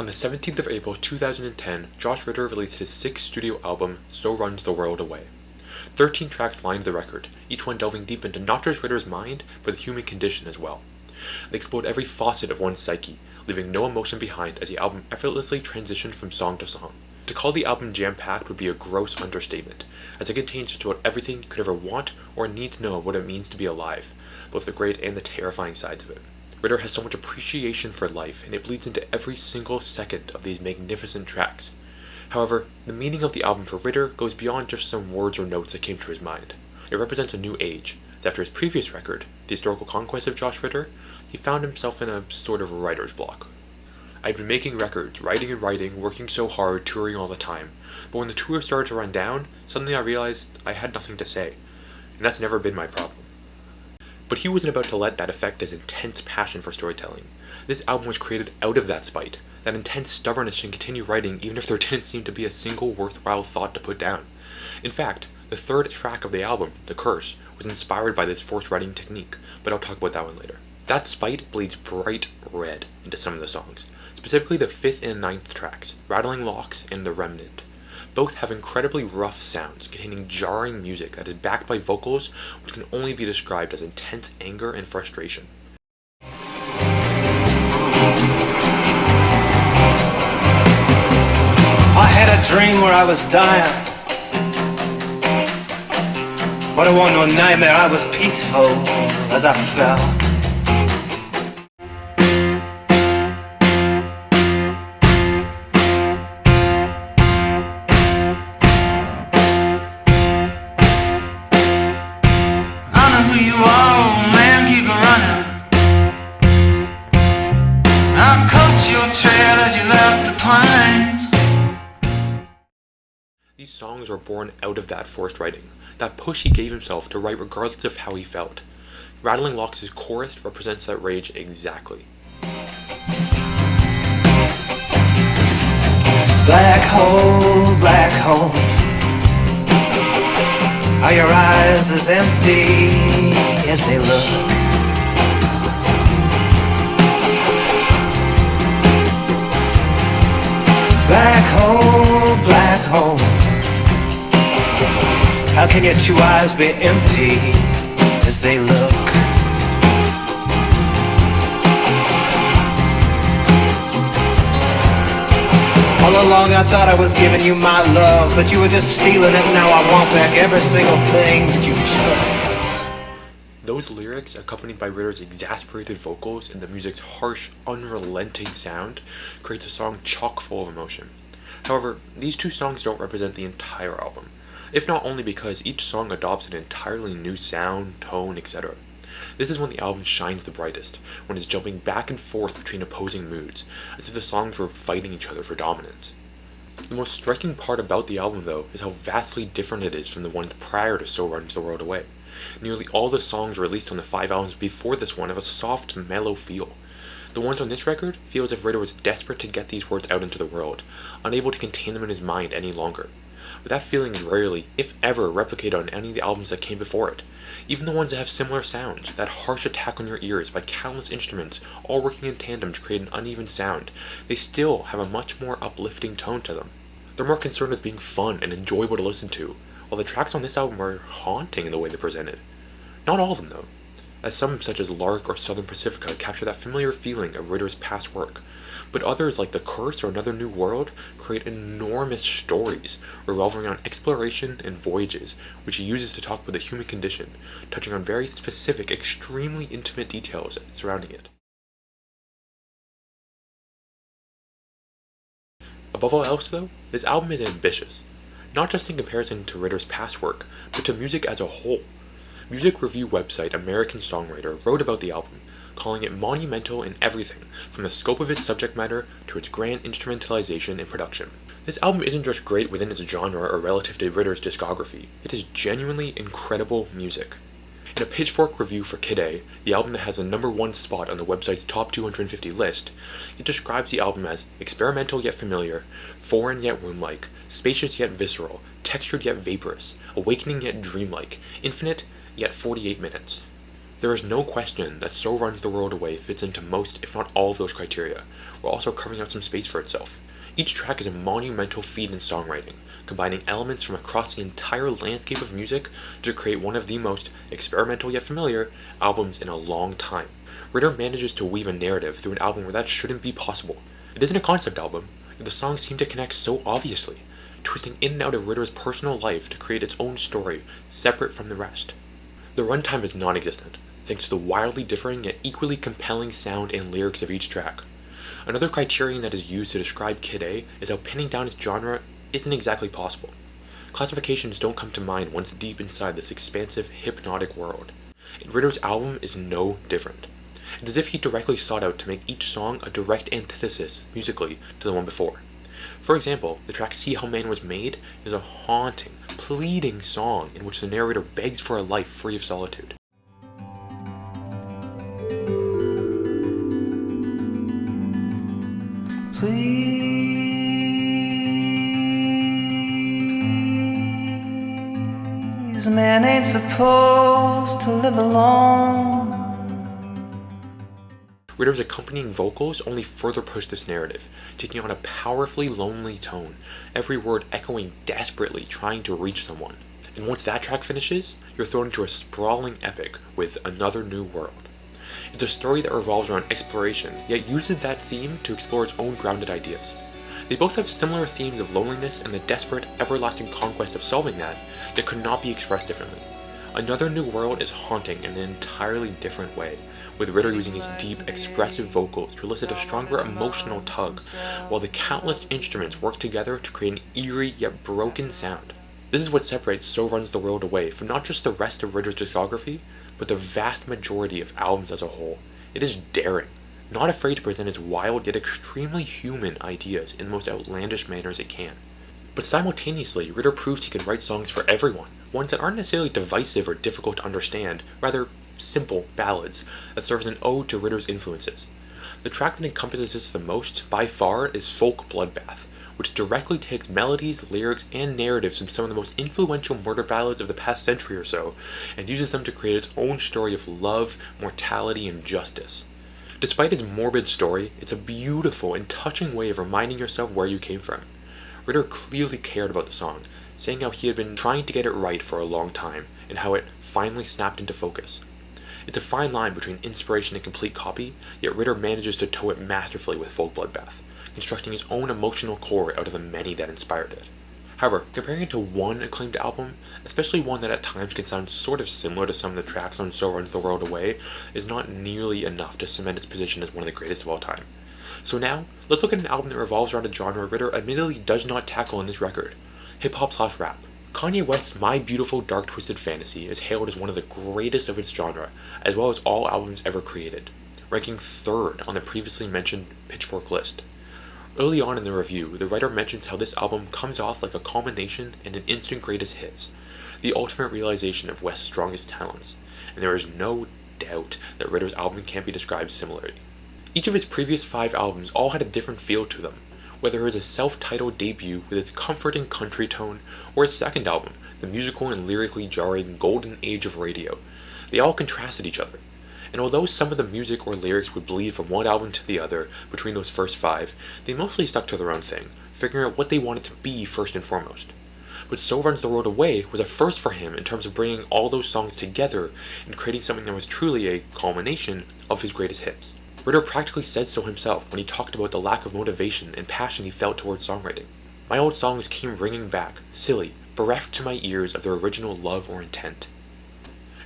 On the 17th of April 2010, Josh Ritter released his sixth studio album, So Runs the World Away. 13 tracks lined the record, each one delving deep into not just Ritter's mind, but the human condition as well. They explored every facet of one's psyche, leaving no emotion behind as the album effortlessly transitioned from song to song. To call the album jam-packed would be a gross understatement, as it contains just about everything you could ever want or need to know what it means to be alive, both the great and the terrifying sides of it. Ritter has so much appreciation for life, and it bleeds into every single second of these magnificent tracks. However, the meaning of the album for Ritter goes beyond just some words or notes that came to his mind. It represents a new age, as after his previous record, The Historical Conquest of Josh Ritter, he found himself in a sort of writer's block. I'd been making records, writing and writing, working so hard, touring all the time, but when the tour started to run down, suddenly I realized I had nothing to say, and that's never been my problem. But he wasn't about to let that affect his intense passion for storytelling. This album was created out of that spite, that intense stubbornness to continue writing even if there didn't seem to be a single worthwhile thought to put down. In fact, the third track of the album, The Curse, was inspired by this forced writing technique, but I'll talk about that one later. That spite bleeds bright red into some of the songs, specifically the 5th and 9th tracks, Rattling Locks and The Remnant. Both have incredibly rough sounds containing jarring music that is backed by vocals which can only be described as intense anger and frustration. I had a dream where I was dying, but it wasn't no nightmare. I was peaceful as I fell. These songs were born out of that forced writing, that push he gave himself to write regardless of how he felt. Rattling Locks' chorus represents that rage exactly. Black hole, are your eyes as empty as they look? Black hole, how can your two eyes be empty as they look? All along I thought I was giving you my love, but you were just stealing it. Now I want back every single thing that you took. Those lyrics, accompanied by Ritter's exasperated vocals and the music's harsh, unrelenting sound, creates a song chock full of emotion. However, these two songs don't represent the entire album, if not only because each song adopts an entirely new sound, tone, etc. This is when the album shines the brightest, when it's jumping back and forth between opposing moods, as if the songs were fighting each other for dominance. The most striking part about the album, though, is how vastly different it is from the ones prior to So Runs the World Away. Nearly all the songs released on the 5 albums before this one have a soft, mellow feel. The ones on this record feel as if Ritter was desperate to get these words out into the world, unable to contain them in his mind any longer. But that feeling is rarely, if ever, replicated on any of the albums that came before it. Even the ones that have similar sounds, that harsh attack on your ears by countless instruments, all working in tandem to create an uneven sound, they still have a much more uplifting tone to them. They're more concerned with being fun and enjoyable to listen to, while the tracks on this album are haunting in the way they're presented. Not all of them, though, as some such as Lark or Southern Pacifica capture that familiar feeling of Ritter's past work, but others like The Curse or Another New World create enormous stories revolving around exploration and voyages, which he uses to talk about the human condition, touching on very specific, extremely intimate details surrounding it. Above all else, though, this album is ambitious, not just in comparison to Ritter's past work, but to music as a whole. Music review website American Songwriter wrote about the album, calling it monumental in everything, from the scope of its subject matter to its grand instrumentalization and production. This album isn't just great within its genre or relative to Ritter's discography, it is genuinely incredible music. In a Pitchfork review for Kid A, the album that has the #1 spot on the website's top 250 list, it describes the album as experimental yet familiar, foreign yet womb-like, spacious yet visceral, textured yet vaporous, awakening yet dreamlike, infinite yet 48 minutes. There is no question that So Runs the World Away fits into most, if not all, of those criteria, while also carving out some space for itself. Each track is a monumental feat in songwriting, combining elements from across the entire landscape of music to create one of the most experimental yet familiar albums in a long time. Ritter manages to weave a narrative through an album where that shouldn't be possible. It isn't a concept album, yet the songs seem to connect so obviously, twisting in and out of Ritter's personal life to create its own story, separate from the rest. The runtime is non-existent, thanks to the wildly differing yet equally compelling sound and lyrics of each track. Another criterion that is used to describe Kid A is how pinning down its genre isn't exactly possible. Classifications don't come to mind once deep inside this expansive, hypnotic world. And Ritter's album is no different. It's as if he directly sought out to make each song a direct antithesis, musically, to the one before. For example, the track See How Man Was Made is a haunting, pleading song in which the narrator begs for a life free of solitude. Please, man ain't supposed to live alone. Ritter's accompanying vocals only further push this narrative, taking on a powerfully lonely tone, every word echoing desperately trying to reach someone. And once that track finishes, you're thrown into a sprawling epic with Another New World. It's a story that revolves around exploration, yet uses that theme to explore its own grounded ideas. They both have similar themes of loneliness and the desperate, everlasting conquest of solving that, yet could not be expressed differently. Another New World is haunting in an entirely different way, with Ritter using his deep, expressive vocals to elicit a stronger emotional tug, while the countless instruments work together to create an eerie yet broken sound. This is what separates So Runs the World Away from not just the rest of Ritter's discography, but the vast majority of albums as a whole. It is daring, not afraid to present its wild yet extremely human ideas in the most outlandish manners it can. But simultaneously, Ritter proves he can write songs for everyone, ones that aren't necessarily divisive or difficult to understand, rather simple ballads that serve as an ode to Ritter's influences. The track that encompasses this the most, by far, is Folk Bloodbath, which directly takes melodies, lyrics, and narratives from some of the most influential murder ballads of the past century or so, and uses them to create its own story of love, mortality, and justice. Despite its morbid story, it's a beautiful and touching way of reminding yourself where you came from. Ritter clearly cared about the song, saying how he had been trying to get it right for a long time, and how it finally snapped into focus. It's a fine line between inspiration and complete copy, yet Ritter manages to toe it masterfully with Folk Bloodbath, constructing his own emotional core out of the many that inspired it. However, comparing it to one acclaimed album, especially one that at times can sound sort of similar to some of the tracks on So Runs the World Away, is not nearly enough to cement its position as one of the greatest of all time. So now, let's look at an album that revolves around a genre Ritter admittedly does not tackle in this record, hip-hop/rap. Kanye West's My Beautiful Dark Twisted Fantasy is hailed as one of the greatest of its genre, as well as all albums ever created, ranking third on the previously mentioned Pitchfork list. Early on in the review, the writer mentions how this album comes off like a culmination and an instant greatest hits, the ultimate realization of West's strongest talents, and there is no doubt that Ritter's album can't be described similarly. Each of his previous 5 albums all had a different feel to them, whether it was a self-titled debut with its comforting country tone, or his second album, the musical and lyrically jarring Golden Age of Radio. They all contrasted each other. And although some of the music or lyrics would bleed from one album to the other between those first 5, they mostly stuck to their own thing, figuring out what they wanted to be first and foremost. But So Runs the World Away was a first for him in terms of bringing all those songs together and creating something that was truly a culmination of his greatest hits. Ritter practically said so himself when he talked about the lack of motivation and passion he felt towards songwriting. My old songs came ringing back, silly, bereft to my ears of their original love or intent.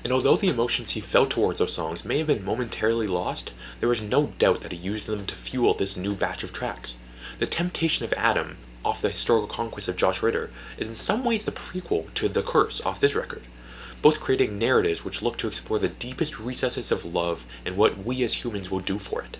And although the emotions he felt towards those songs may have been momentarily lost, there is no doubt that he used them to fuel this new batch of tracks. The Temptation of Adam, off the Historical Conquest of Josh Ritter, is in some ways the prequel to The Curse off this record, both creating narratives which look to explore the deepest recesses of love and what we as humans will do for it.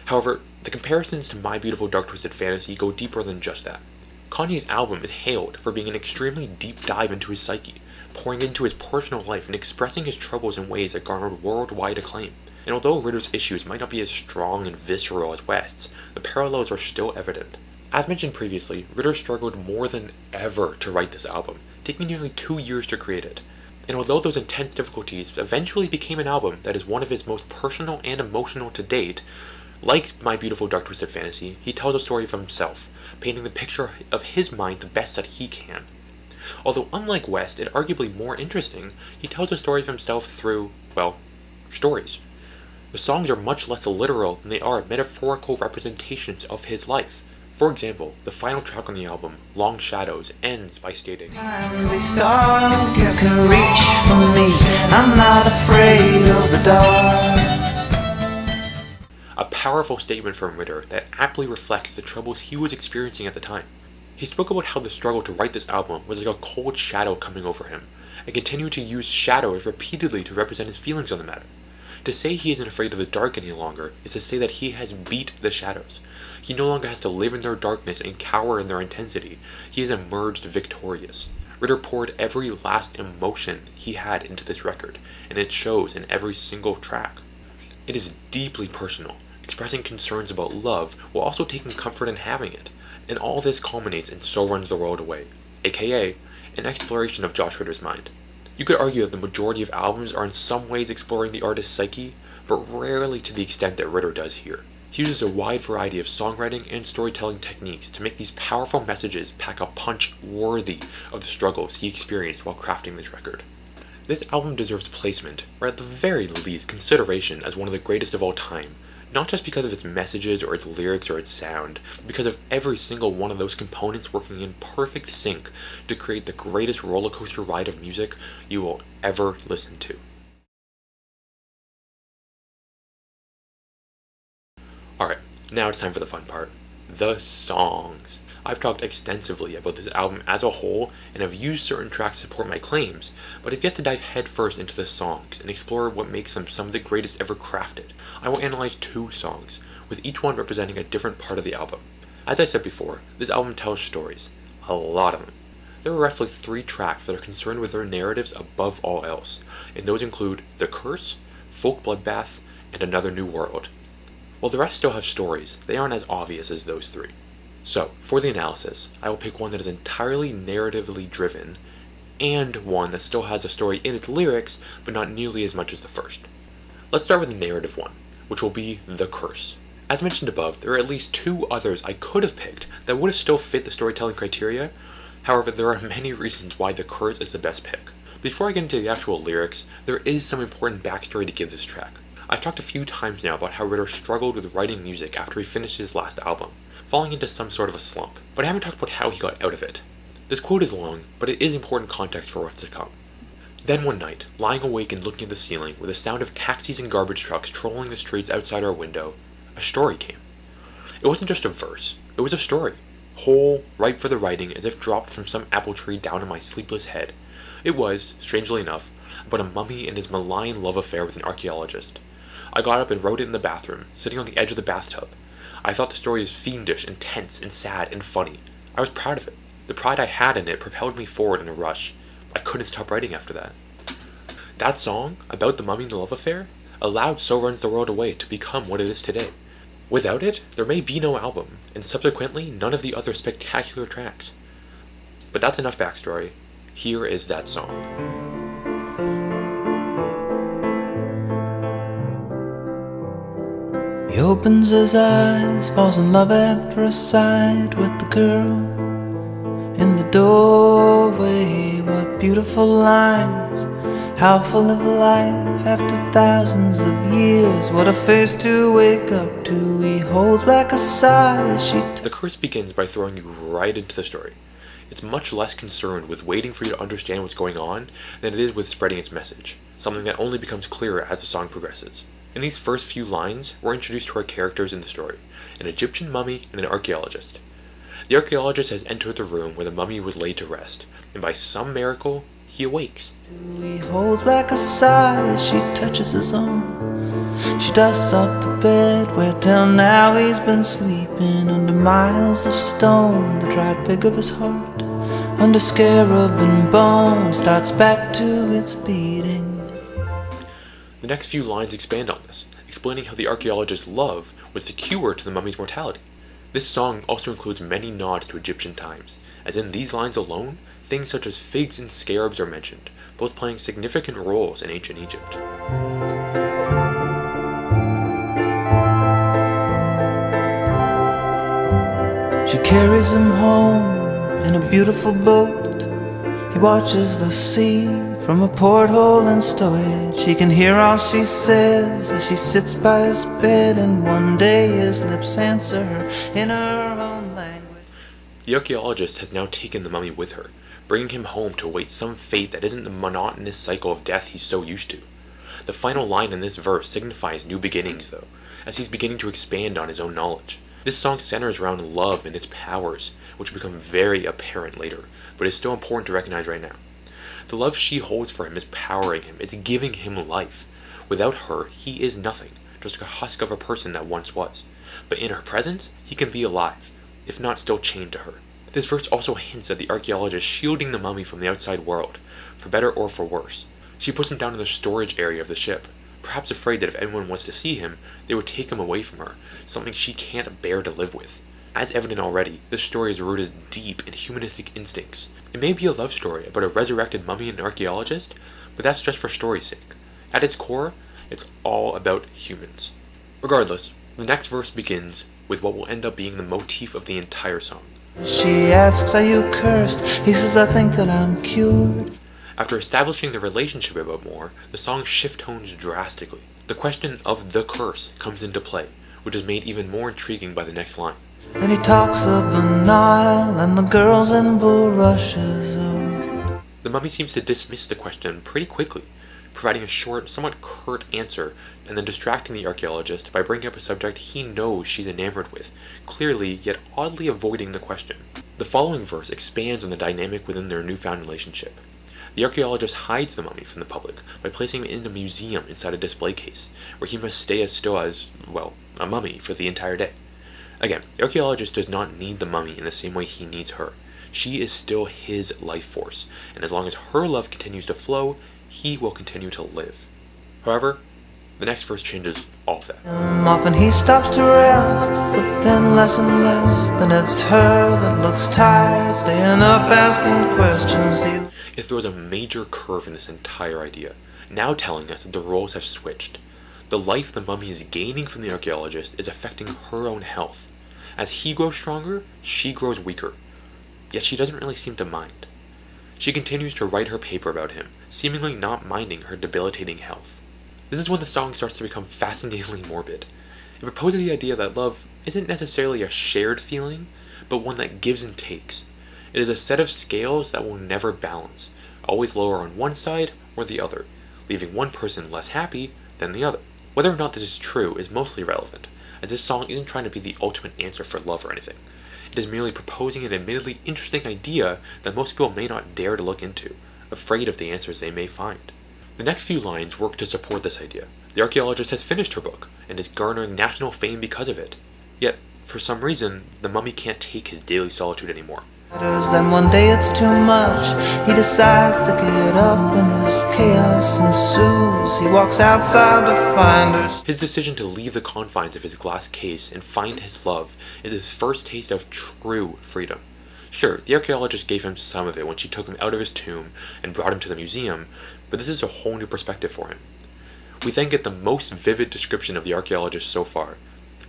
However, the comparisons to My Beautiful Dark Twisted Fantasy go deeper than just that. Kanye's album is hailed for being an extremely deep dive into his psyche, pouring into his personal life and expressing his troubles in ways that garnered worldwide acclaim. And although Ritter's issues might not be as strong and visceral as West's, the parallels are still evident. As mentioned previously, Ritter struggled more than ever to write this album, taking nearly 2 years to create it. And although those intense difficulties eventually became an album that is one of his most personal and emotional to date, like My Beautiful Dark Twisted Fantasy, he tells a story of himself, painting the picture of his mind the best that he can. Although unlike West, and arguably more interesting, he tells a story of himself through, well, stories. The songs are much less literal than they are metaphorical representations of his life. For example, the final track on the album, Long Shadows, ends by stating, "The star can reach for me. I'm not afraid of the dark." a powerful statement from Ritter that aptly reflects the troubles he was experiencing at the time. He spoke about how the struggle to write this album was like a cold shadow coming over him, and continued to use shadows repeatedly to represent his feelings on the matter. To say he isn't afraid of the dark any longer is to say that he has beat the shadows. He no longer has to live in their darkness and cower in their intensity. He has emerged victorious. Ritter poured every last emotion he had into this record, and it shows in every single track. It is deeply personal, expressing concerns about love while also taking comfort in having it, and all this culminates in So Runs the World Away, aka an exploration of Josh Ritter's mind. You could argue that the majority of albums are in some ways exploring the artist's psyche, but rarely to the extent that Ritter does here. He uses a wide variety of songwriting and storytelling techniques to make these powerful messages pack a punch worthy of the struggles he experienced while crafting this record. This album deserves placement, or at the very least consideration as one of the greatest of all time, not just because of its messages or its lyrics or its sound, but because of every single one of those components working in perfect sync to create the greatest rollercoaster ride of music you will ever listen to. Alright, now it's time for the fun part. The songs. I've talked extensively about this album as a whole and have used certain tracks to support my claims, but I've yet to dive headfirst into the songs and explore what makes them some of the greatest ever crafted. I will analyze 2 songs, with each one representing a different part of the album. As I said before, this album tells stories. A lot of them. There are roughly 3 tracks that are concerned with their narratives above all else, and those include The Curse, Folk Bloodbath, and Another New World. While the rest still have stories, they aren't as obvious as those 3. So, for the analysis, I will pick one that is entirely narratively driven, and one that still has a story in its lyrics, but not nearly as much as the first. Let's start with the narrative one, which will be The Curse. As mentioned above, there are at least 2 others I could have picked that would have still fit the storytelling criteria. However, there are many reasons why The Curse is the best pick. Before I get into the actual lyrics, there is some important backstory to give this track. I've talked a few times now about how Ritter struggled with writing music after he finished his last album, falling into some sort of a slump, but I haven't talked about how he got out of it. This quote is long, but it is important context for what's to come. Then one night, lying awake and looking at the ceiling, with the sound of taxis and garbage trucks trolling the streets outside our window, a story came. It wasn't just a verse, it was a story, whole, ripe for the writing as if dropped from some apple tree down in my sleepless head. It was, strangely enough, about a mummy and his malign love affair with an archaeologist. I got up and wrote it in the bathroom, sitting on the edge of the bathtub. I thought the story was fiendish, intense, and sad, and funny. I was proud of it. The pride I had in it propelled me forward in a rush. I couldn't stop writing after that. That song, about the mummy and the love affair, allowed So Runs the World Away to become what it is today. Without it, there may be no album, and subsequently none of the other spectacular tracks. But that's enough backstory. Here is that song. He opens his eyes, falls in love at first sight with the girl in the doorway. What beautiful lines, how full of life after thousands of years. What a face to wake up to. He holds back a sigh as she The Curse begins by throwing you right into the story. It's much less concerned with waiting for you to understand what's going on than it is with spreading its message, something that only becomes clearer as the song progresses. In these first few lines, we're introduced to our characters in the story, an Egyptian mummy and an archaeologist. The archaeologist has entered the room where the mummy was laid to rest, and by some miracle, he awakes. He holds back a sigh as she touches his arm. She dusts off the bed where till now he's been sleeping under miles of stone. The dried fig of his heart, under scarab and bone, starts back to its beating. The next few lines expand on this, explaining how the archaeologist's love was the cure to the mummy's mortality. This song also includes many nods to Egyptian times, as in these lines alone, things such as figs and scarabs are mentioned, both playing significant roles in ancient Egypt. She carries him home in a beautiful boat. He watches the sea from a porthole in stowage. He can hear all she says as she sits by his bed, and one day his lips answer her in her own language. The archaeologist has now taken the mummy with her, bringing him home to await some fate that isn't the monotonous cycle of death he's so used to. The final line in this verse signifies new beginnings, though, as he's beginning to expand on his own knowledge. This song centers around love and its powers, which become very apparent later, but is still important to recognize right now. The love she holds for him is powering him, it's giving him life. Without her, he is nothing, just a husk of a person that once was. But in her presence, he can be alive, if not still chained to her. This verse also hints at the archaeologist shielding the mummy from the outside world, for better or for worse. She puts him down in the storage area of the ship, perhaps afraid that if anyone wants to see him, they would take him away from her, something she can't bear to live with. As evident already, this story is rooted deep in humanistic instincts. It may be a love story about a resurrected mummy and archaeologist, but that's just for story's sake. At its core, it's all about humans. Regardless, the next verse begins with what will end up being the motif of the entire song. She asks, "Are you cursed?" He says, "I think that I'm cured." After establishing the relationship a bit more, the song shift tones drastically. The question of the curse comes into play, which is made even more intriguing by the next line. Then he talks of the Nile and the girls in bulrushes. The mummy seems to dismiss the question pretty quickly, providing a short, somewhat curt answer, and then distracting the archaeologist by bringing up a subject he knows she's enamored with, clearly yet oddly avoiding the question. The following verse expands on the dynamic within their newfound relationship. The archaeologist hides the mummy from the public by placing him in a museum inside a display case, where he must stay as still as, well, a mummy for the entire day. Again, the archaeologist does not need the mummy in the same way he needs her. She is still his life force, and as long as her love continues to flow, he will continue to live. However, the next verse changes all of that. Often he stops to rest, but then less and less. Then it's her that looks tired, staying up asking questions. It throws a major curve in this entire idea, now telling us that the roles have switched. The life the mummy is gaining from the archaeologist is affecting her own health. As he grows stronger, she grows weaker. Yet she doesn't really seem to mind. She continues to write her paper about him, seemingly not minding her debilitating health. This is when the song starts to become fascinatingly morbid. It proposes the idea that love isn't necessarily a shared feeling, but one that gives and takes. It is a set of scales that will never balance, always lower on one side or the other, leaving one person less happy than the other. Whether or not this is true is mostly irrelevant, as this song isn't trying to be the ultimate answer for love or anything. It is merely proposing an admittedly interesting idea that most people may not dare to look into, afraid of the answers they may find. The next few lines work to support this idea. The archaeologist has finished her book, and is garnering national fame because of it. Yet, for some reason, the mummy can't take his daily solitude anymore. Then one day it's too much. He decides to get up and as chaos ensues, he walks outside to find her. His decision to leave the confines of his glass case and find his love is his first taste of true freedom. Sure, the archaeologist gave him some of it when she took him out of his tomb and brought him to the museum, but this is a whole new perspective for him. We then get the most vivid description of the archaeologist so far,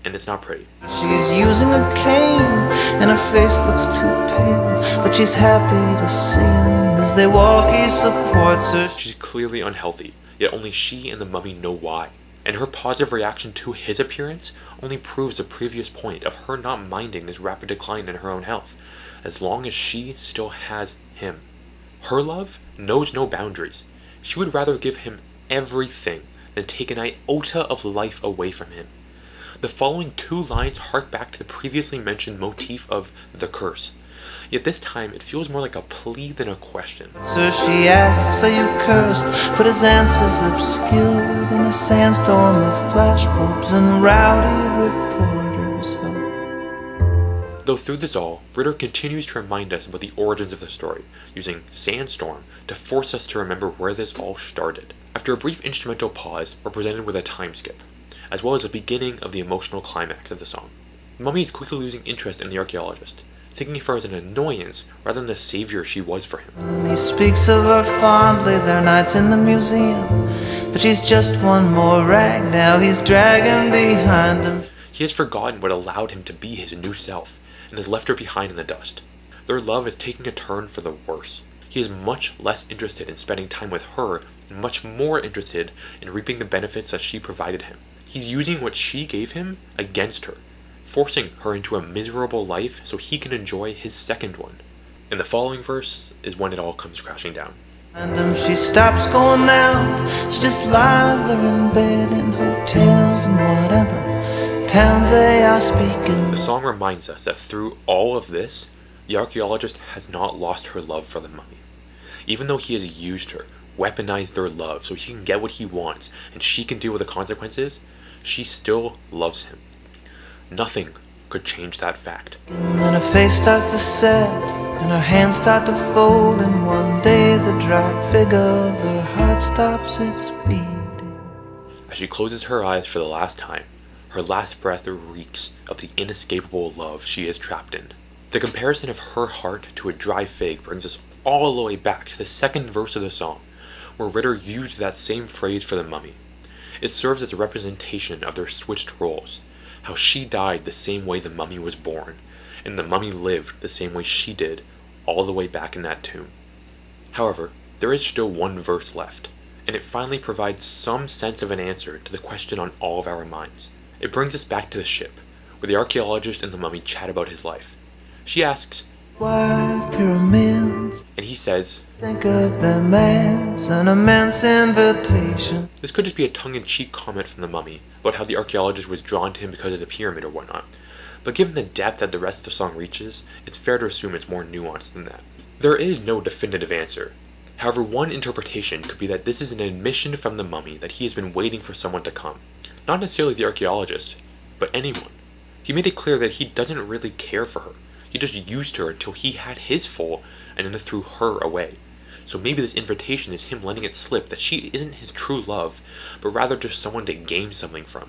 and it's not pretty. She's using a cane, and her face looks too pale, but she's happy to see him as they walk. He supports her. She's clearly unhealthy, yet only she and the mummy know why. And her positive reaction to his appearance only proves the previous point of her not minding this rapid decline in her own health, as long as she still has him. Her love knows no boundaries. She would rather give him everything than take an iota of life away from him. The following two lines hark back to the previously mentioned motif of the curse. Yet this time, it feels more like a plea than a question. So she asks, "Are you cursed?" But his answer's obscured in a sandstorm of flashbulbs and rowdy reporters. Though through this all, Ritter continues to remind us about the origins of the story, using Sandstorm to force us to remember where this all started. After a brief instrumental pause, we're presented with a time skip, as well as the beginning of the emotional climax of the song. The mummy is quickly losing interest in the archaeologist, thinking of her as an annoyance rather than the savior she was for him. He speaks of her fondly, their nights in the museum, but she's just one more rag now he's dragging behind him. He has forgotten what allowed him to be his new self, and has left her behind in the dust. Their love is taking a turn for the worse. He is much less interested in spending time with her, and much more interested in reaping the benefits that she provided him. He's using what she gave him against her, forcing her into a miserable life so he can enjoy his second one. And the following verse is when it all comes crashing down. And she stops going out, she just lies there in bed in hotels and whatever towns they are speaking. The song reminds us that through all of this, the archaeologist has not lost her love for the mummy. Even though he has used her, weaponized their love so he can get what he wants and she can deal with the consequences, she still loves him. Nothing could change that fact. And then her face starts to set, and her hands start to fold, and one day the dry figure of her heart stops its beating. As she closes her eyes for the last time, her last breath reeks of the inescapable love she is trapped in. The comparison of her heart to a dry fig brings us all the way back to the second verse of the song, where Ritter used that same phrase for the mummy. It serves as a representation of their switched roles, how she died the same way the mummy was born, and the mummy lived the same way she did, all the way back in that tomb. However, there is still one verse left, and it finally provides some sense of an answer to the question on all of our minds. It brings us back to the ship, where the archaeologist and the mummy chat about his life. She asks, Why pyramids? and he says, Think of them as an immense invitation. this could just be a tongue-in-cheek comment from the mummy about how the archaeologist was drawn to him because of the pyramid or whatnot, but given the depth that the rest of the song reaches, it's fair to assume it's more nuanced than that. There is no definitive answer. However, one interpretation could be that this is an admission from the mummy that he has been waiting for someone to come. Not necessarily the archaeologist, but anyone. He made it clear that he doesn't really care for her. He just used her until he had his full, and then threw her away. So maybe this invitation is him letting it slip that she isn't his true love, but rather just someone to gain something from.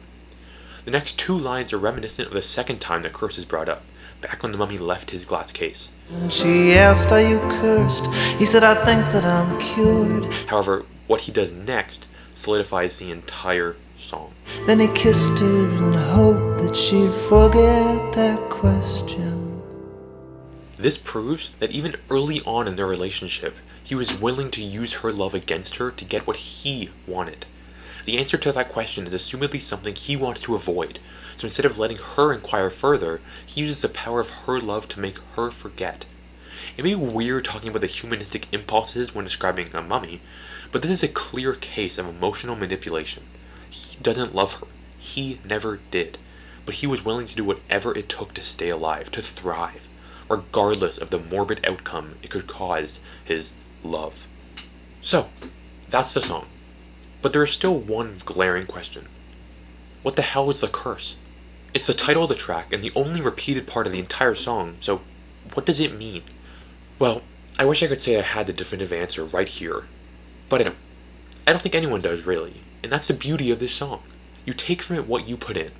The next two lines are reminiscent of the second time the curse is brought up, back when the mummy left his glass case. And she asked, Are you cursed? He said, I think that I'm cured. However, what he does next solidifies the entire song. Then he kissed her and hoped that she'd forget that question. This proves that even early on in their relationship, he was willing to use her love against her to get what he wanted. The answer to that question is assumedly something he wants to avoid, so instead of letting her inquire further, he uses the power of her love to make her forget. It may be weird talking about the humanistic impulses when describing a mummy, but this is a clear case of emotional manipulation. He doesn't love her. He never did. But he was willing to do whatever it took to stay alive, to thrive, regardless of the morbid outcome it could cause his love. So, that's the song. But there is still one glaring question. What the hell is the curse? It's the title of the track and the only repeated part of the entire song, so what does it mean? Well, I wish I could say I had the definitive answer right here, but I don't. I don't think anyone does, really, and that's the beauty of this song. You take from it what you put in.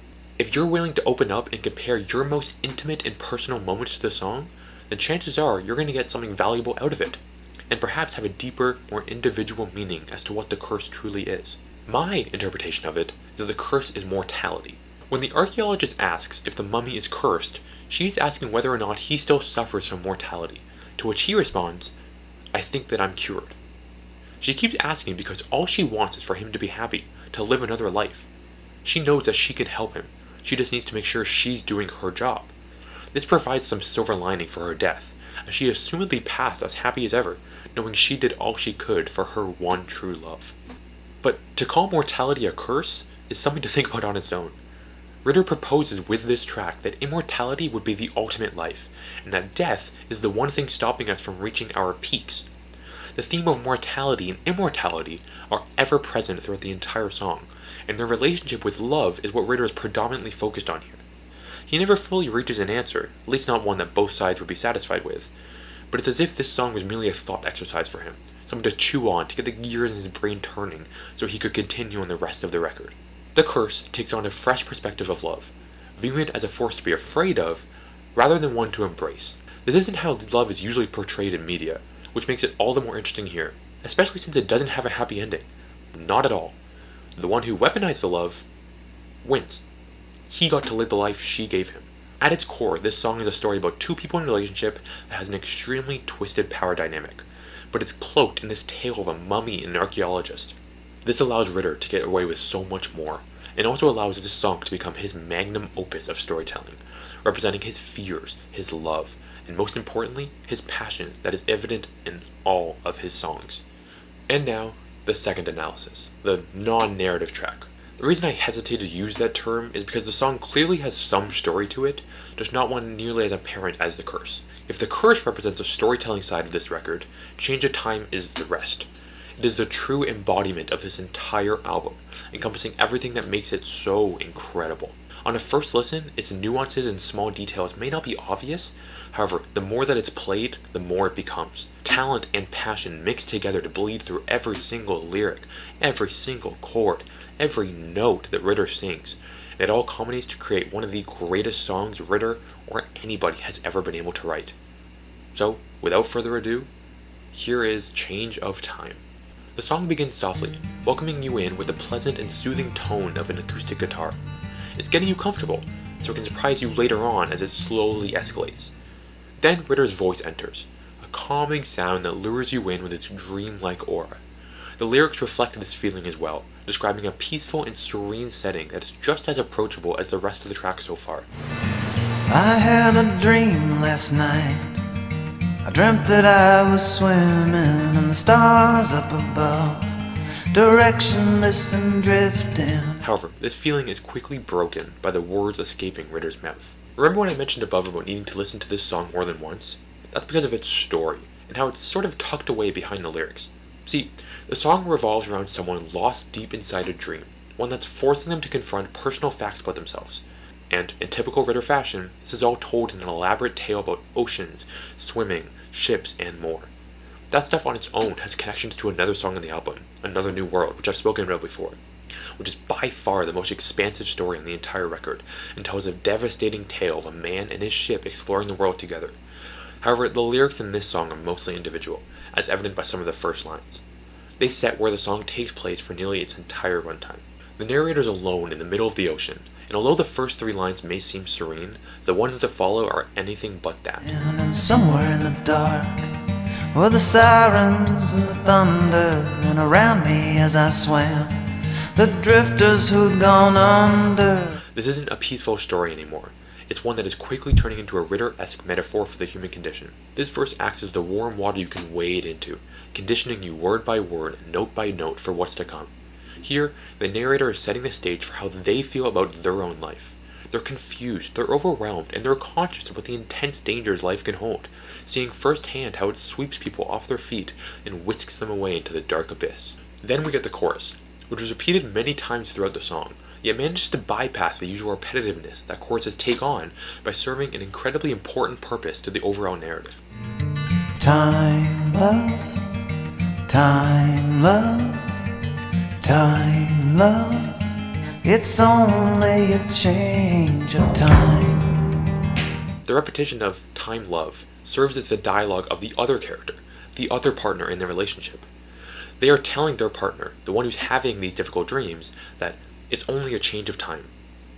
If you're willing to open up and compare your most intimate and personal moments to the song, then chances are you're going to get something valuable out of it, and perhaps have a deeper, more individual meaning as to what the curse truly is. My interpretation of it is that the curse is mortality. When the archaeologist asks if the mummy is cursed, she's asking whether or not he still suffers from mortality, to which he responds, I think that I'm cured. She keeps asking because all she wants is for him to be happy, to live another life. She knows that she can help him, she just needs to make sure she's doing her job. This provides some silver lining for her death, as she assumedly passed as happy as ever, knowing she did all she could for her one true love. But to call mortality a curse is something to think about on its own. Ritter proposes with this track that immortality would be the ultimate life, and that death is the one thing stopping us from reaching our peaks. The theme of mortality and immortality are ever present throughout the entire song, and their relationship with love is what Ritter is predominantly focused on here. He never fully reaches an answer, at least not one that both sides would be satisfied with, but it's as if this song was merely a thought exercise for him, something to chew on to get the gears in his brain turning so he could continue on the rest of the record. The curse takes on a fresh perspective of love, viewing it as a force to be afraid of rather than one to embrace. This isn't how love is usually portrayed in media, which makes it all the more interesting here, especially since it doesn't have a happy ending. Not at all. The one who weaponized the love wins. He got to live the life she gave him. At its core, this song is a story about two people in a relationship that has an extremely twisted power dynamic, but it's cloaked in this tale of a mummy and an archaeologist. This allows Ritter to get away with so much more, and also allows this song to become his magnum opus of storytelling, representing his fears, his love, and most importantly, his passion that is evident in all of his songs. And now, the second analysis, the non-narrative track. The reason I hesitate to use that term is because the song clearly has some story to it, just not one nearly as apparent as the curse. If the curse represents the storytelling side of this record, Change of Time is the rest. It is the true embodiment of this entire album, encompassing everything that makes it so incredible. On a first listen, its nuances and small details may not be obvious, however, the more that it's played, the more it becomes. Talent and passion mixed together to bleed through every single lyric, every single chord, every note that Ritter sings, and it all culminates to create one of the greatest songs Ritter or anybody has ever been able to write. So, without further ado, here is Change of Time. The song begins softly, welcoming you in with the pleasant and soothing tone of an acoustic guitar. It's getting you comfortable, so it can surprise you later on as it slowly escalates. Then Ritter's voice enters, a calming sound that lures you in with its dreamlike aura. The lyrics reflect this feeling as well, describing a peaceful and serene setting that is just as approachable as the rest of the track so far. I had a dream last night. I dreamt that I was swimming in the stars up above, directionless and drifting. However, this feeling is quickly broken by the words escaping Ritter's mouth. Remember when I mentioned above about needing to listen to this song more than once? That's because of its story, and how it's sort of tucked away behind the lyrics. See, the song revolves around someone lost deep inside a dream, one that's forcing them to confront personal facts about themselves. And, in typical Ritter fashion, this is all told in an elaborate tale about oceans, swimming, ships, and more. That stuff on its own has connections to another song on the album, Another New World, which I've spoken about before, which is by far the most expansive story on the entire record, and tells a devastating tale of a man and his ship exploring the world together. However, the lyrics in this song are mostly individual, as evident by some of the first lines. They set where the song takes place for nearly its entire runtime. The narrator is alone in the middle of the ocean, and although the first three lines may seem serene, the ones that follow are anything but that. And somewhere in the dark were the sirens and the thunder, and around me as I swam, the drifters who'd gone under. This isn't a peaceful story anymore. It's one that is quickly turning into a Ritter-esque metaphor for the human condition. This verse acts as the warm water you can wade into, conditioning you word by word, note by note for what's to come. Here, the narrator is setting the stage for how they feel about their own life. They're confused, they're overwhelmed, and they're conscious about the intense dangers life can hold, seeing firsthand how it sweeps people off their feet and whisks them away into the dark abyss. Then we get the chorus, which was repeated many times throughout the song, yet manages to bypass the usual repetitiveness that choruses take on by serving an incredibly important purpose to the overall narrative. Time, love, time, love, time, love. It's only a change of time. The repetition of time, love serves as the dialogue of the other character, the other partner in their relationship. They are telling their partner, the one who's having these difficult dreams, that it's only a change of time.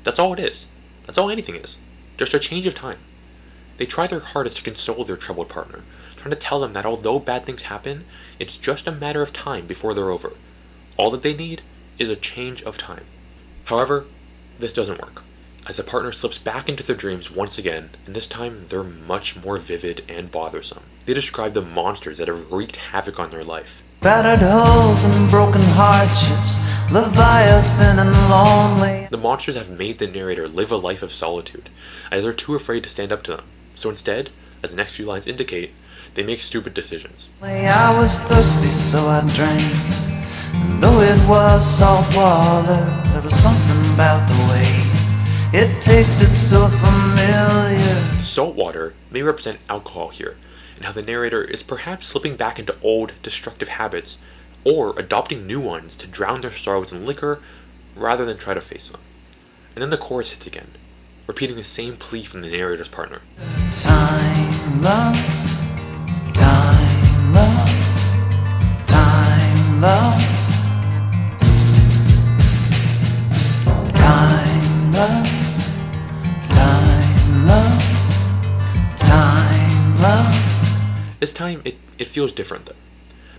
That's all it is. That's all anything is. Just a change of time. They try their hardest to console their troubled partner, trying to tell them that although bad things happen, it's just a matter of time before they're over. All that they need is a change of time. However, this doesn't work, as the partner slips back into their dreams once again, and this time they're much more vivid and bothersome. They describe the monsters that have wreaked havoc on their life. Battered hulls and broken hardships, Leviathan and lonely. The monsters have made the narrator live a life of solitude, as they're too afraid to stand up to them. So instead, as the next few lines indicate, they make stupid decisions. I was thirsty, so I drank. And though it was salt water, there was something about the way it tasted so familiar. Salt water may represent alcohol here, and how the narrator is perhaps slipping back into old, destructive habits, or adopting new ones to drown their sorrows in liquor rather than try to face them. And then the chorus hits again, repeating the same plea from the narrator's partner. Time, love, time, love, time, love, time, love, time, love, time, love. This time, it feels different though.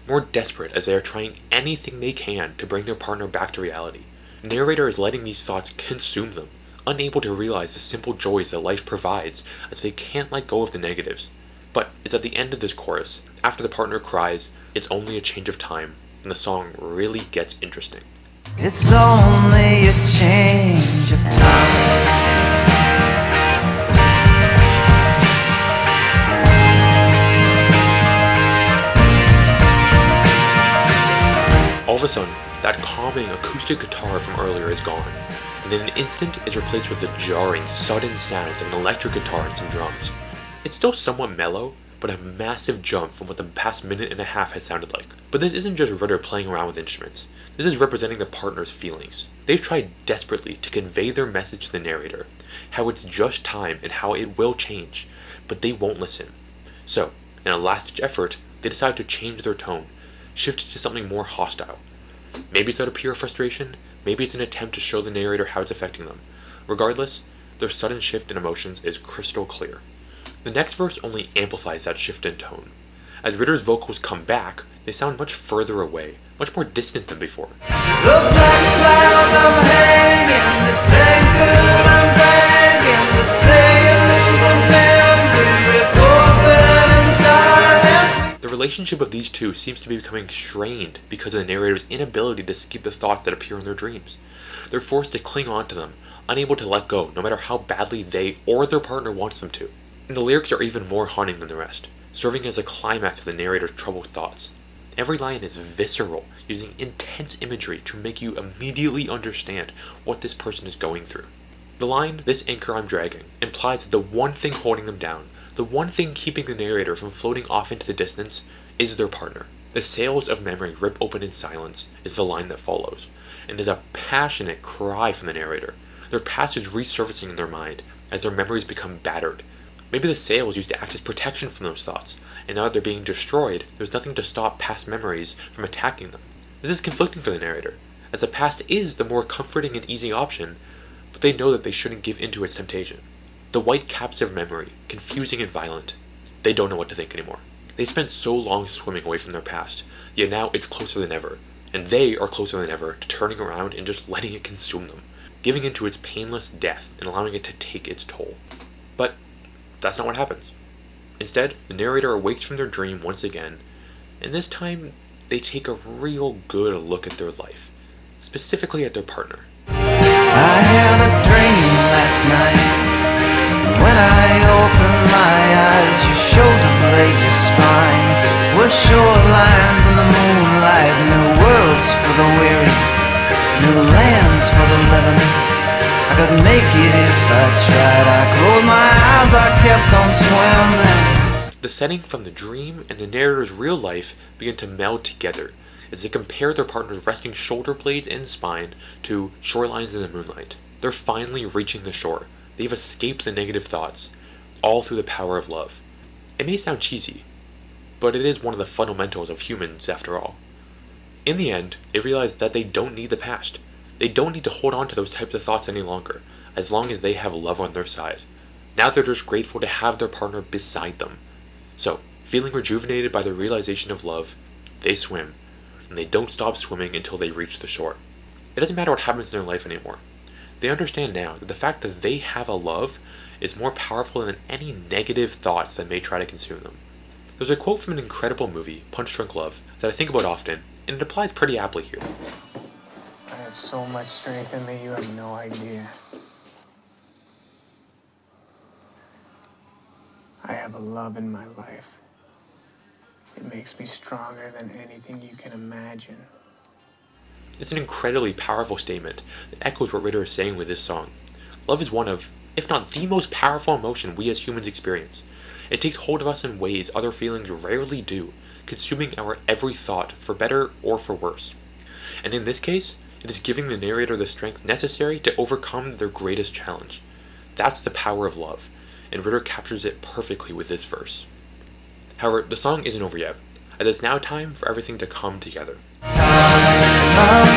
More desperate as they are trying anything they can to bring their partner back to reality. The narrator is letting these thoughts consume them, unable to realize the simple joys that life provides as they can't let go of the negatives. But it's at the end of this chorus, after the partner cries, "It's only a change of time," and the song really gets interesting. It's only a change of time. All of a sudden, that calming acoustic guitar from earlier is gone, and in an instant is replaced with the jarring, sudden sounds of an electric guitar and some drums. It's still somewhat mellow, but a massive jump from what the past minute and a half has sounded like. But this isn't just Ritter playing around with instruments. This is representing the partner's feelings. They've tried desperately to convey their message to the narrator, how it's just time and how it will change, but they won't listen. So, in a last-ditch effort, they decide to change their tone, shift it to something more hostile. Maybe it's out of pure frustration, maybe it's an attempt to show the narrator how it's affecting them. Regardless, their sudden shift in emotions is crystal clear. The next verse only amplifies that shift in tone. As Ritter's vocals come back, they sound much further away, much more distant than before. The black clouds I'm hanging, the anchor I'm dragging, the sails of memory rip open in silence. The relationship of these two seems to be becoming strained because of the narrator's inability to escape the thoughts that appear in their dreams. They're forced to cling on to them, unable to let go, no matter how badly they or their partner wants them to. And the lyrics are even more haunting than the rest, serving as a climax to the narrator's troubled thoughts. Every line is visceral, using intense imagery to make you immediately understand what this person is going through. The line, "This anchor I'm dragging," implies that the one thing holding them down, the one thing keeping the narrator from floating off into the distance, is their partner. "The sails of memory rip open in silence" is the line that follows, and is a passionate cry from the narrator. Their past is resurfacing in their mind as their memories become battered. Maybe the sails used to act as protection from those thoughts, and now that they're being destroyed, there's nothing to stop past memories from attacking them. This is conflicting for the narrator, as the past is the more comforting and easy option, but they know that they shouldn't give in to its temptation. The white caps of memory, confusing and violent. They don't know what to think anymore. They spent so long swimming away from their past, yet now it's closer than ever, and they are closer than ever to turning around and just letting it consume them, giving into its painless death and allowing it to take its toll. But that's not what happens. Instead, the narrator awakes from their dream once again, and this time they take a real good look at their life, specifically at their partner. I had a dream last night. When I opened my eyes, your shoulder blade, your spine were shorelines in the moonlight. New worlds for the weary, new lands for the living. I could make it if I tried. I closed my eyes, I kept on swimming. The setting from the dream and the narrator's real life begin to meld together as they compare their partner's resting shoulder blades and spine to shorelines in the moonlight. They're finally reaching the shore. They've escaped the negative thoughts, all through the power of love. It may sound cheesy, but it is one of the fundamentals of humans after all. In the end, they realize that they don't need the past. They don't need to hold on to those types of thoughts any longer, as long as they have love on their side. Now they're just grateful to have their partner beside them. So, feeling rejuvenated by the realization of love, they swim, and they don't stop swimming until they reach the shore. It doesn't matter what happens in their life anymore. They understand now that the fact that they have a love is more powerful than any negative thoughts that may try to consume them. There's a quote from an incredible movie, Punch Drunk Love, that I think about often, and it applies pretty aptly here. I have so much strength in me, you have no idea. I have a love in my life. It makes me stronger than anything you can imagine. It's an incredibly powerful statement that echoes what Ritter is saying with this song. Love is one of, if not the most powerful emotion we as humans experience. It takes hold of us in ways other feelings rarely do, consuming our every thought, for better or for worse. And in this case, it is giving the narrator the strength necessary to overcome their greatest challenge. That's the power of love, and Ritter captures it perfectly with this verse. However, the song isn't over yet, as it's now time for everything to come together. Time, love,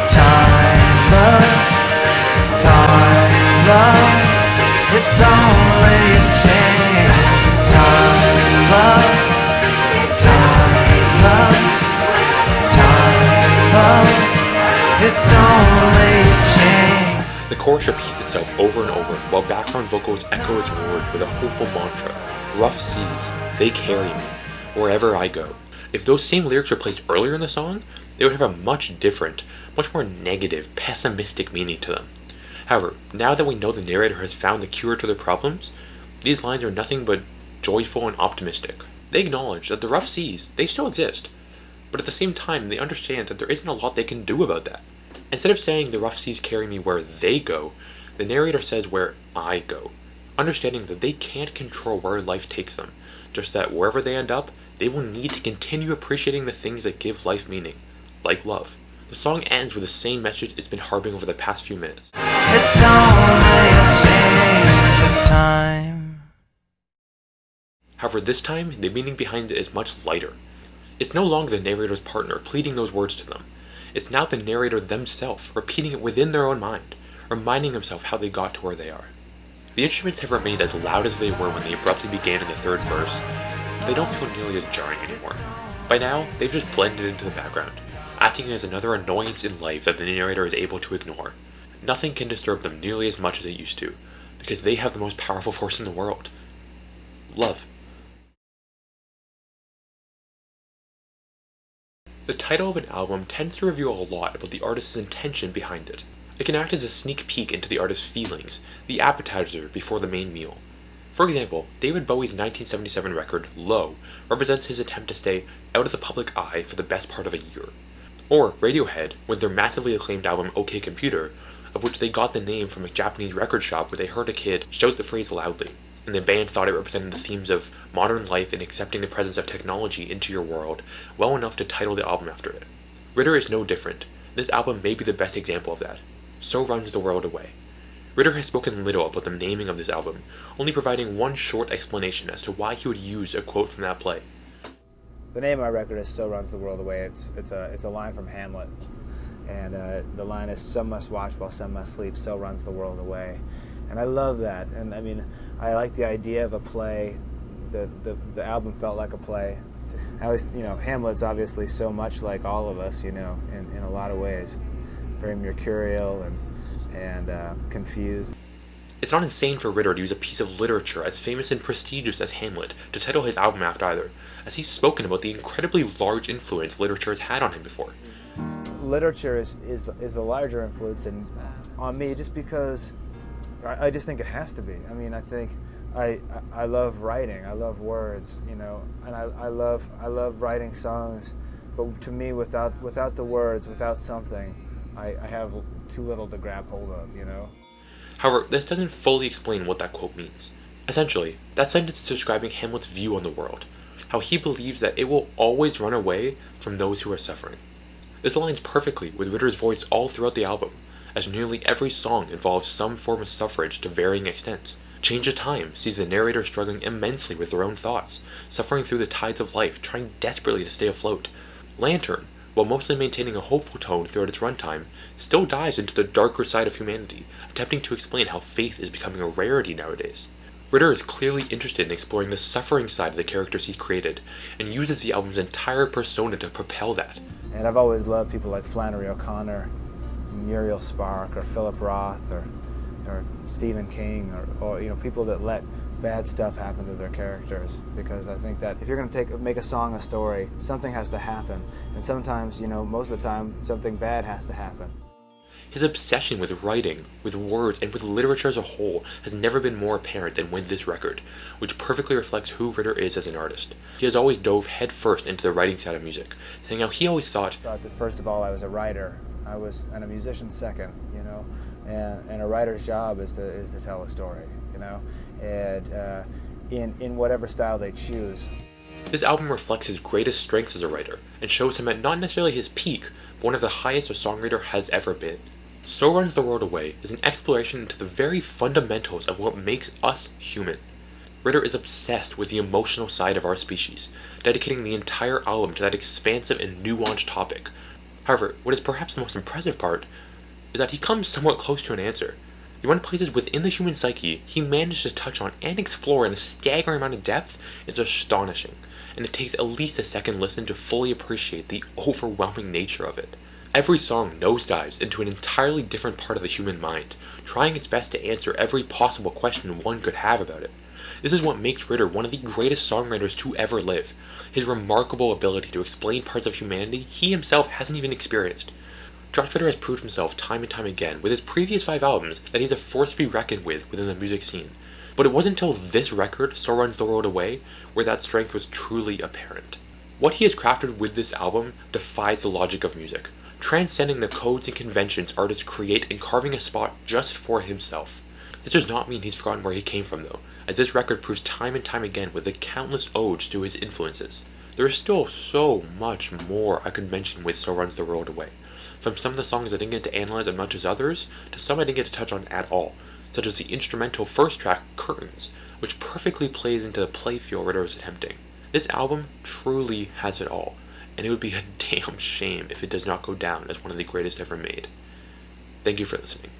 time, love, time, love. It's only a change. Time, love, time, love, time, love. It's only a change. The chorus repeats itself over and over, while background vocals echo its words with a hopeful mantra. Rough seas, they carry me, wherever I go. If those same lyrics were placed earlier in the song, they would have a much different, much more negative, pessimistic meaning to them. However, now that we know the narrator has found the cure to their problems, these lines are nothing but joyful and optimistic. They acknowledge that the rough seas, they still exist, but at the same time they understand that there isn't a lot they can do about that. Instead of saying the rough seas carry me where they go, the narrator says where I go, understanding that they can't control where life takes them, just that wherever they end up, they will need to continue appreciating the things that give life meaning, like love. The song ends with the same message it's been harping over the past few minutes. It's only a change of time. However, this time, the meaning behind it is much lighter. It's no longer the narrator's partner pleading those words to them. It's now the narrator themselves repeating it within their own mind, reminding themselves how they got to where they are. The instruments have remained as loud as they were when they abruptly began in the third verse, but they don't feel nearly as jarring anymore. By now, they've just blended into the background, acting as another annoyance in life that the narrator is able to ignore. Nothing can disturb them nearly as much as it used to, because they have the most powerful force in the world. Love. The title of an album tends to reveal a lot about the artist's intention behind it. It can act as a sneak peek into the artist's feelings, the appetizer before the main meal. For example, David Bowie's 1977 record, Low, represents his attempt to stay out of the public eye for the best part of a year. Or Radiohead, with their massively acclaimed album OK Computer, of which they got the name from a Japanese record shop where they heard a kid shout the phrase loudly, and the band thought it represented the themes of modern life and accepting the presence of technology into your world well enough to title the album after it. Ritter is no different. This album may be the best example of that. So Runs the World Away. Ritter has spoken little about the naming of this album, only providing one short explanation as to why he would use a quote from that play. The name of my record is "So Runs the World Away." It's a line from Hamlet, and the line is "Some must watch while some must sleep. So runs the world away," and I love that. And I mean, I like the idea of a play. The album felt like a play. I always, Hamlet's obviously so much like all of us, in a lot of ways, very mercurial and confused. It's not insane for Ritter to use a piece of literature as famous and prestigious as Hamlet to title his album after either, as he's spoken about the incredibly large influence literature has had on him before. Literature is the larger influence on me, just because I just think it has to be. I mean, I think I love writing. I love words, and I love writing songs. But to me, without the words, without something, I have too little to grab hold of, However, this doesn't fully explain what that quote means. Essentially, that sentence is describing Hamlet's view on the world, how he believes that it will always run away from those who are suffering. This aligns perfectly with Ritter's voice all throughout the album, as nearly every song involves some form of suffrage to varying extents. Change of Time sees the narrator struggling immensely with their own thoughts, suffering through the tides of life, trying desperately to stay afloat. Lantern, while mostly maintaining a hopeful tone throughout its runtime, still dives into the darker side of humanity, attempting to explain how faith is becoming a rarity nowadays. Ritter is clearly interested in exploring the suffering side of the characters he's created, and uses the album's entire persona to propel that. And I've always loved people like Flannery O'Connor, Muriel Spark, or Philip Roth, or Stephen King, or people that let bad stuff happen to their characters, because I think that if you're going to make a song a story, something has to happen, and sometimes, most of the time, something bad has to happen. His obsession with writing, with words, and with literature as a whole has never been more apparent than with this record, which perfectly reflects who Ritter is as an artist. He has always dove headfirst into the writing side of music, saying how he always thought that first of all I was a writer, and a musician second, and a writer's job is to tell a story, and in whatever style they choose. This album reflects his greatest strengths as a writer, and shows him at not necessarily his peak, but one of the highest a songwriter has ever been. So Runs the World Away is an exploration into the very fundamentals of what makes us human. Ritter is obsessed with the emotional side of our species, dedicating the entire album to that expansive and nuanced topic. However, what is perhaps the most impressive part is that he comes somewhat close to an answer. The amount of places within the human psyche he managed to touch on and explore in a staggering amount of depth is astonishing, and it takes at least a second listen to fully appreciate the overwhelming nature of it. Every song nosedives into an entirely different part of the human mind, trying its best to answer every possible question one could have about it. This is what makes Ritter one of the greatest songwriters to ever live, his remarkable ability to explain parts of humanity he himself hasn't even experienced. Josh Ritter has proved himself time and time again with his previous 5 albums that he's a force to be reckoned with within the music scene, but it wasn't until this record, So Runs the World Away, where that strength was truly apparent. What he has crafted with this album defies the logic of music, transcending the codes and conventions artists create and carving a spot just for himself. This does not mean he's forgotten where he came from though, as this record proves time and time again with the countless odes to his influences. There is still so much more I could mention with So Runs the World Away, from some of the songs I didn't get to analyze as much as others, to some I didn't get to touch on at all, such as the instrumental first track, Curtains, which perfectly plays into the play feel Ritter is attempting. This album truly has it all, and it would be a damn shame if it does not go down as one of the greatest ever made. Thank you for listening.